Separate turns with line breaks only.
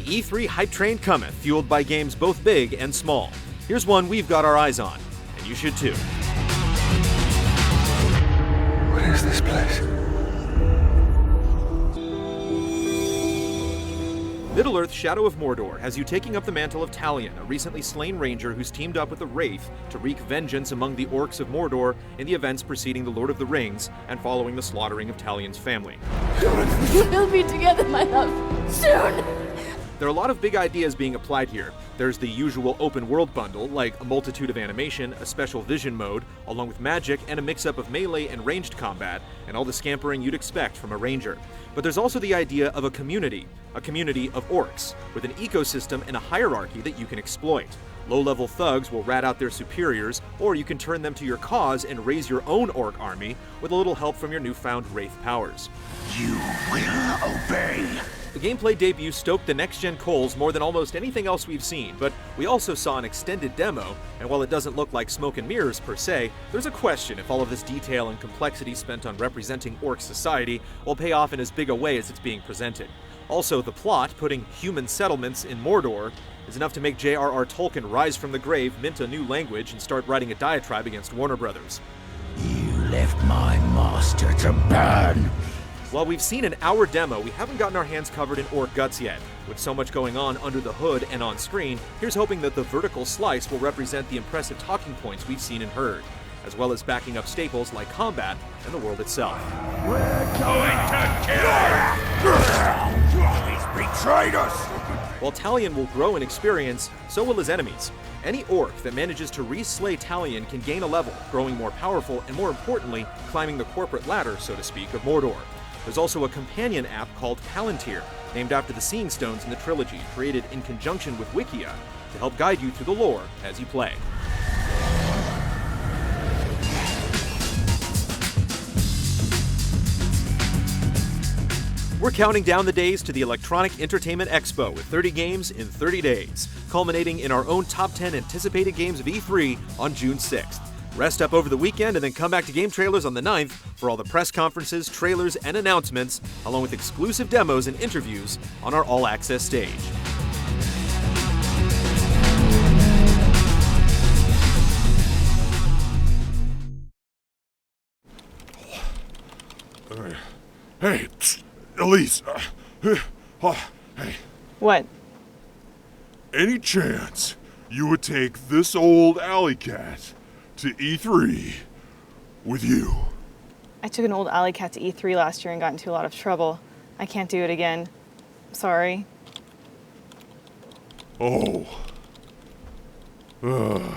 E3 hype train cometh, fueled by games both big and small. Here's one we've got our eyes on, and you should too.
What is this place?
Middle-earth Shadow of Mordor has you taking up the mantle of Talion, a recently slain ranger who's teamed up with the Wraith to wreak vengeance among the orcs of Mordor in the events preceding The Lord of the Rings and following the slaughtering of Talion's family.
We'll be together, my love, soon!
There are a lot of big ideas being applied here. There's the usual open world bundle, like a multitude of animation, a special vision mode, along with magic and a mix-up of melee and ranged combat, and all the scampering you'd expect from a ranger. But there's also the idea of a community of orcs, with an ecosystem and a hierarchy that you can exploit. Low-level thugs will rat out their superiors, or you can turn them to your cause and raise your own orc army with a little help from your newfound Wraith powers.
You will obey.
The gameplay debut stoked the next-gen coals more than almost anything else we've seen, but we also saw an extended demo, and while it doesn't look like smoke and mirrors per se, there's a question if all of this detail and complexity spent on representing orc society will pay off in as big a way as it's being presented. Also, the plot, putting human settlements in Mordor, is enough to make J.R.R. Tolkien rise from the grave, mint a new language, and start writing a diatribe against Warner Brothers.
You left my master to burn.
While we've seen an hour demo, we haven't gotten our hands covered in orc guts yet. With so much going on under the hood and on screen, here's hoping that the vertical slice will represent the impressive talking points we've seen and heard, as well as backing up staples like combat and the world itself.
We're going to kill him! He's betrayed us!
While Talion will grow in experience, so will his enemies. Any orc that manages to re-slay Talion can gain a level, growing more powerful and, more importantly, climbing the corporate ladder, so to speak, of Mordor. There's also a companion app called Palantir, named after the Seeing Stones in the trilogy, created in conjunction with Wikia to help guide you through the lore as you play. We're counting down the days to the Electronic Entertainment Expo with 30 games in 30 days, culminating in our own top 10 anticipated games of E3 on June 6th. Rest up over the weekend and then come back to GameTrailers on the 9th for all the press conferences, trailers, and announcements, along with exclusive demos and interviews on our all-access stage.
Hey, Elise. Hey.
What?
Any chance you would take this old alley cat to E3 with you?
I took an old alley cat to E3 last year and got into a lot of trouble. I can't do it again. Sorry.
Oh. Oh.